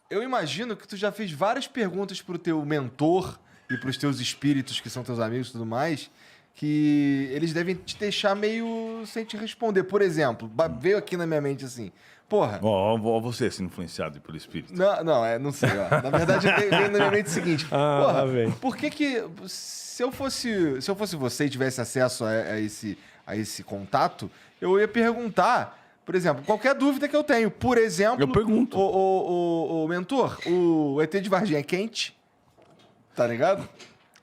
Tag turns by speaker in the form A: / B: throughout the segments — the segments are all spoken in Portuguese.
A: Eu imagino que tu já fez várias perguntas pro teu mentor e pros teus espíritos, que são teus amigos e tudo mais, que eles devem te deixar meio sem te responder. Por exemplo, veio aqui na minha mente assim, porra...
B: Ó, você sendo influenciado pelo espírito.
A: Não sei, ó. Na verdade, veio na minha mente o seguinte, porra, por que se eu fosse você e tivesse acesso a esse contato, eu ia perguntar... Por exemplo, qualquer dúvida que eu tenho. Por exemplo...
B: Eu pergunto.
A: O mentor, o ET de Varginha é quente? Tá ligado?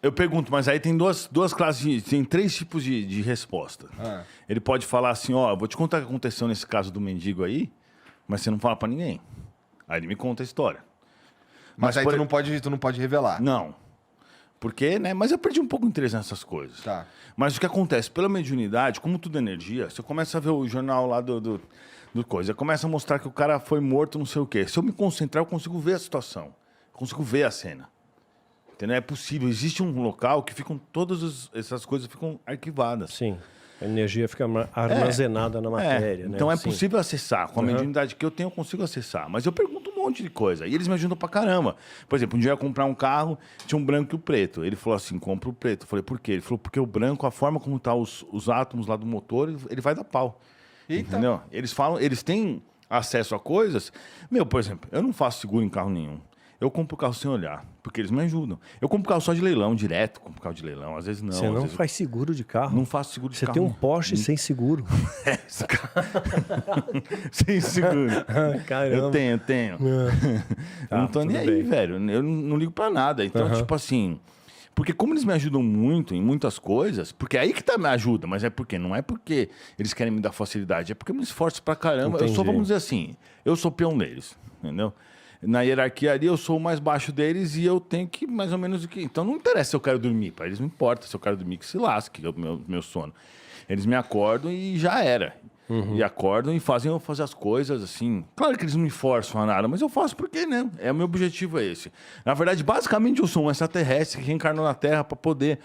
B: Eu pergunto, mas aí tem duas classes, tem 3 tipos de resposta. Ele pode falar assim, ó, vou te contar o que aconteceu nesse caso do mendigo aí, mas você não fala pra ninguém. Aí ele me conta a história.
A: Mas aí tu não pode revelar.
B: Não. Porque, né? Mas eu perdi um pouco o interesse nessas coisas.
A: Tá.
B: Mas o que acontece? Pela mediunidade, como tudo é energia, você começa a ver o jornal lá do coisa, começa a mostrar que o cara foi morto, não sei o quê. Se eu me concentrar, eu consigo ver a situação. Eu consigo ver a cena. Entendeu? É possível. Existe um local que ficam todas essas coisas ficam arquivadas.
C: Sim. A energia fica armazenada na matéria. Né?
B: Então é possível acessar. Com a mediunidade que eu tenho, eu consigo acessar. Mas eu pergunto um monte de coisa. E eles me ajudam pra caramba. Por exemplo, um dia eu ia comprar um carro, tinha um branco e o preto. Ele falou assim, compra o preto. Eu falei, por quê? Ele falou, porque o branco, a forma como tá os átomos lá do motor, ele vai dar pau.
A: Eita.
B: Entendeu? Eles têm acesso a coisas. Por exemplo, eu não faço seguro em carro nenhum. Eu compro o carro sem olhar, porque eles me ajudam. Eu compro carro só de leilão, direto, compro carro de leilão. Às vezes não.
C: Você não faz seguro de carro?
B: Não faço seguro de carro.
C: Você tem um Porsche sem seguro.
B: Sem seguro.
C: Caramba.
B: Eu tenho.
C: Tá,
B: eu não tô nem aí,
C: bem.
B: velho. Eu não ligo pra nada. Então, tipo assim... Porque como eles me ajudam muito em muitas coisas, porque é aí que tá a ajuda, mas não é porque eles querem me dar facilidade, é porque eu me esforço pra caramba.
C: Entendi.
B: Eu sou, vamos dizer assim, eu sou peão deles, entendeu? Na hierarquia ali, eu sou o mais baixo deles e eu tenho que, mais ou menos, o que... Então não interessa se eu quero dormir, para eles não importa se eu quero dormir, que se lasque, é o meu sono. Eles me acordam e já era. E acordam e fazem eu fazer as coisas, assim... Claro que eles não me forçam a nada, mas eu faço porque, né? O meu objetivo é esse. Na verdade, basicamente, eu sou um extraterrestre que reencarnou na Terra para poder...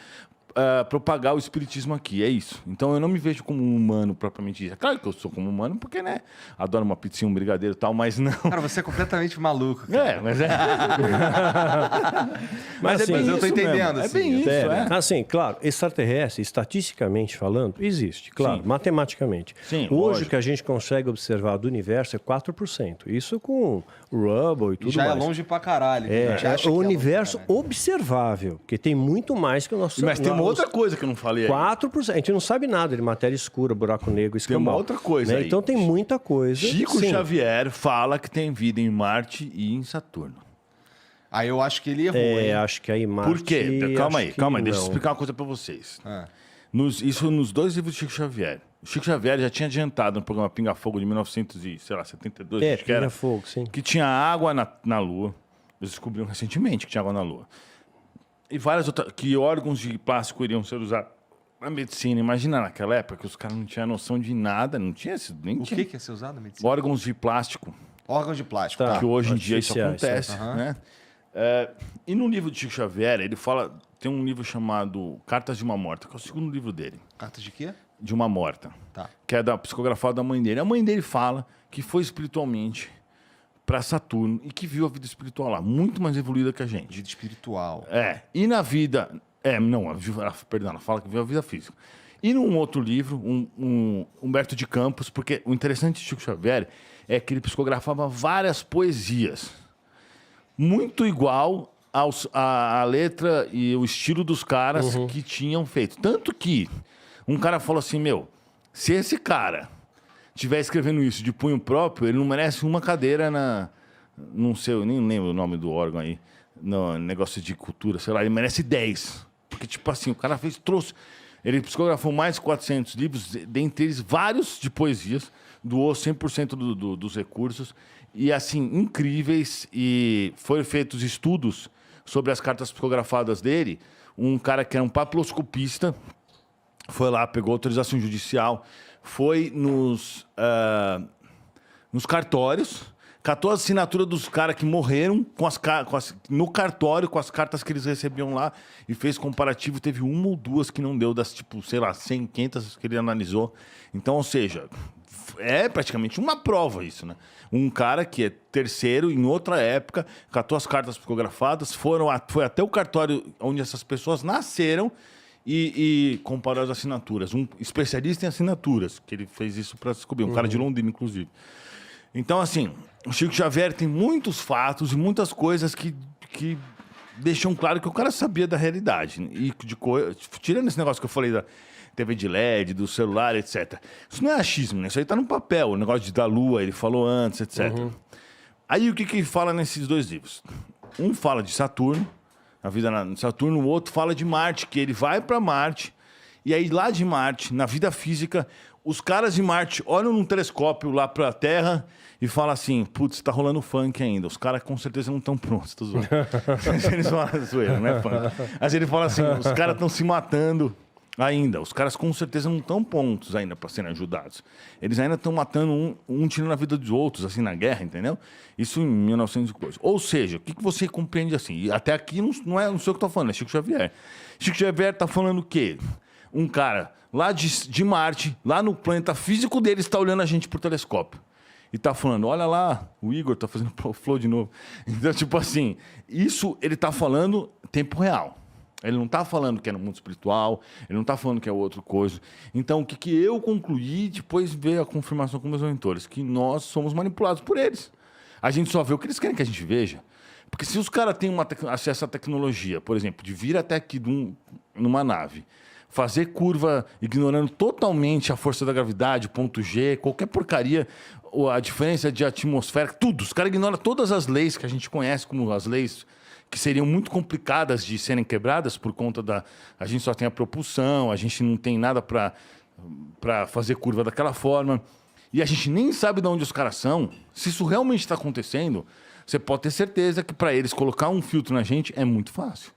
B: propagar o espiritismo aqui, é isso. Então eu não me vejo como um humano propriamente dito. Claro que eu sou como humano, porque, né? Adoro uma pizzinha, um brigadeiro e tal, mas não.
A: Cara, você é completamente maluco. Cara.
B: Mas é.
C: Mas assim,
A: é bem eu tô entendendo.
B: É bem isso,
C: Assim, claro, extraterrestre, estatisticamente falando, existe, claro, matematicamente.
B: Sim,
C: hoje
B: lógico.
C: o que a gente consegue observar do universo é 4%. Isso com Hubble e tudo
A: já
C: mais.
A: é longe pra caralho.
C: O universo observável, porque tem muito mais que o nosso...
B: Mas tem uma outra coisa que eu não falei aí.
C: 4%. A gente não sabe nada de matéria escura, buraco negro, escambau.
B: Tem uma outra coisa aí.
C: Então tem muita coisa.
B: Chico
C: Sim.
B: Xavier fala que tem vida em Marte e em Saturno.
A: Aí eu acho que ele errou, hein?
C: Acho que aí Marte...
B: Por quê? Calma aí. Deixa eu
C: não.
B: explicar uma coisa pra vocês. Isso nos 2 livros de Chico Xavier. O Chico Xavier já tinha adiantado no programa Pinga Fogo de 1972, acho que era.
C: Pinga Fogo, sim.
B: Que tinha água na Lua. Eles descobriram recentemente que tinha água na Lua. E várias outras... Que órgãos de plástico iriam ser usados na medicina. Imagina naquela época que os caras não tinham noção de nada. Não tinha... Nem
A: O
B: tinha.
A: que é ser usado na medicina?
B: Órgãos de plástico.
A: Órgãos de plástico,
C: Tá.
A: tá.
B: Que hoje em dia isso
C: Artificiais,
B: acontece, né? E no livro de Chico Xavier, ele fala... Tem um livro chamado Cartas de uma Morta, que é o segundo livro dele.
A: Cartas de quê?
B: De uma morta.
A: Tá.
B: Que é psicografada da mãe dele. A mãe dele fala que foi espiritualmente para Saturno e que viu a vida espiritual lá, muito mais evoluída que a gente.
A: Vida espiritual.
B: E na vida... Perdão, ela fala que viu a vida física. E num outro livro, um Humberto de Campos, porque o interessante de Chico Xavier é que ele psicografava várias poesias. Muito igual a letra e o estilo dos caras que tinham feito. Tanto que um cara falou assim, se esse cara estiver escrevendo isso de punho próprio, ele não merece uma cadeira não sei, eu nem lembro o nome do órgão aí, no negócio de cultura, sei lá, ele merece 10. Porque, tipo assim, o cara ele psicografou mais de 400 livros, dentre eles vários de poesias, doou 100% dos recursos, e assim, incríveis, e foram feitos estudos sobre as cartas psicografadas dele. Um cara que era um papiloscopista foi lá, pegou autorização judicial, foi nos cartórios, catou a assinatura dos caras que morreram no cartório, com as cartas que eles recebiam lá, e fez comparativo. Teve uma ou duas que não deu, das tipo, sei lá, 100, 500 que ele analisou. Então, ou seja, é praticamente uma prova isso, né? Um cara que é terceiro em outra época, catou as cartas psicografadas, foi até o cartório onde essas pessoas nasceram e comparou as assinaturas. Um especialista em assinaturas, que ele fez isso para descobrir, um cara de Londrina, inclusive. Então, assim, o Chico Xavier tem muitos fatos e muitas coisas que deixam claro que o cara sabia da realidade. E tirando esse negócio que eu falei da TV de LED, do celular, etc. Isso não é achismo, né? Isso aí tá no papel. O negócio da Lua, ele falou antes, etc. Aí o que fala nesses dois livros? Um fala de Saturno, a vida de Saturno, o outro fala de Marte, que ele vai para Marte, e aí lá de Marte, na vida física, os caras de Marte olham num telescópio lá para a Terra e falam assim, putz, tá rolando funk ainda, os caras com certeza não estão prontos, tô zoando. Eles falam zoeira, não é funk. Mas ele fala assim, os caras estão se matando ainda, os caras com certeza não estão prontos ainda para serem ajudados. Eles ainda estão matando um tirando a vida dos outros, assim, na guerra, entendeu? Isso em 1900 e coisa. Ou seja, o que você compreende assim? E até aqui não sei o que eu tô falando, é Chico Xavier. Chico Xavier tá falando o quê? Um cara lá de Marte, lá no planeta físico dele, está olhando a gente por telescópio. E tá falando, olha lá, o Igor tá fazendo flow de novo. Então, tipo assim, isso ele tá falando tempo real. Ele não tá falando que é no mundo espiritual, ele não tá falando que é outra coisa. Então, o que eu concluí, depois veio a confirmação com meus mentores, que nós somos manipulados por eles. A gente só vê o que eles querem que a gente veja. Porque se os caras têm acesso à tecnologia, por exemplo, de vir até aqui numa nave, fazer curva ignorando totalmente a força da gravidade, ponto G, qualquer porcaria, a diferença de atmosfera, tudo. Os caras ignoram todas as leis que a gente conhece como as leis que seriam muito complicadas de serem quebradas por conta da... A gente só tem a propulsão, a gente não tem nada para fazer curva daquela forma. E a gente nem sabe de onde os caras são. Se isso realmente está acontecendo, você pode ter certeza que para eles colocar um filtro na gente é muito fácil.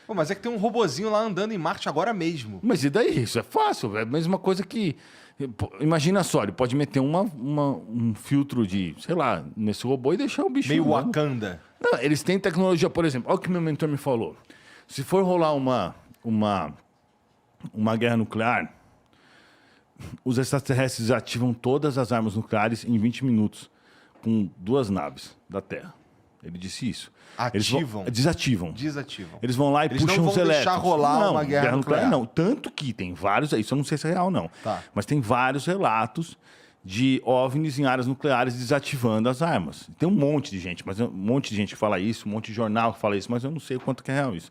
A: Pô, mas é que tem um robozinho lá andando em Marte agora mesmo.
B: Mas e daí? Isso é fácil. É a mesma coisa que... Imagina só, ele pode meter um filtro de, sei lá, nesse robô e deixar o bicho...
A: Meio Wakanda.
B: Não, eles têm tecnologia, por exemplo. Olha o que meu mentor me falou. Se for rolar uma guerra nuclear, os extraterrestres ativam todas as armas nucleares em 20 minutos com 2 naves da Terra. Ele disse isso.
A: Ativam?
B: Desativam.
A: Desativam.
B: Eles vão lá e puxam os elétrons.
A: Eles não vão deixar rolar uma guerra nuclear.
B: Não, tanto que tem vários... Isso eu não sei se é real, não.
A: Tá.
B: Mas tem vários relatos de OVNIs em áreas nucleares desativando as armas. Tem um monte de gente, mas um monte de gente que fala isso, um monte de jornal que fala isso, mas eu não sei o quanto que é real isso.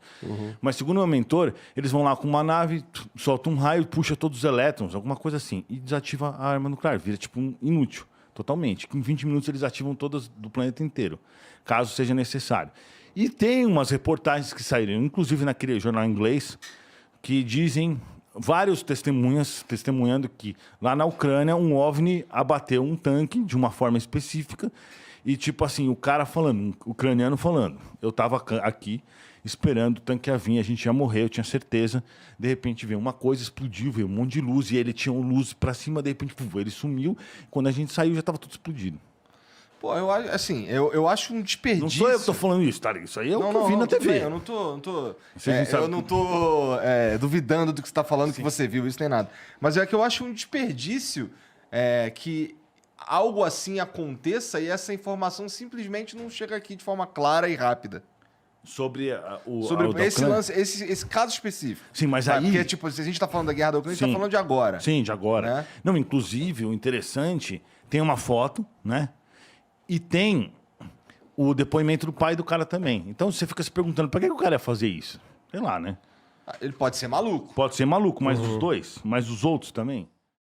B: Mas segundo o meu mentor, eles vão lá com uma nave, soltam um raio, puxa todos os elétrons, alguma coisa assim, e desativa a arma nuclear. Vira tipo um inútil, totalmente. Que em 20 minutos eles ativam todas do planeta inteiro, caso seja necessário. E tem umas reportagens que saíram, inclusive naquele jornal inglês, que dizem... Vários testemunhas testemunhando que lá na Ucrânia um OVNI abateu um tanque de uma forma específica e tipo assim, o cara falando, um ucraniano falando, eu tava aqui esperando o tanque a vir, a gente ia morrer, eu tinha certeza, de repente veio uma coisa, explodiu, veio um monte de luz e ele tinha luz pra cima, de repente ele sumiu, quando a gente saiu já tava tudo explodido.
A: Pô, eu acho, assim, eu acho um desperdício.
B: Não sou eu que tô falando isso, tá? Isso aí é o que eu vi na TV.
A: Bem, eu não tô duvidando do que você tá falando, que você viu, isso nem nada. Mas é que eu acho um desperdício que algo assim aconteça e essa informação simplesmente não chega aqui de forma clara e rápida.
B: Sobre
A: esse lance, esse caso específico.
B: Sim, mas aí...
A: Porque, tipo, se a gente tá falando da guerra da Ucrânia, a gente tá falando de agora.
B: Sim, de agora.
A: Né?
B: Não, inclusive, o interessante, tem uma foto, né? E tem o depoimento do pai do cara também. Então você fica se perguntando, para que o cara ia fazer isso? Sei lá, né?
A: Ele pode ser maluco.
B: Pode ser maluco, mas os dois, mas os outros também.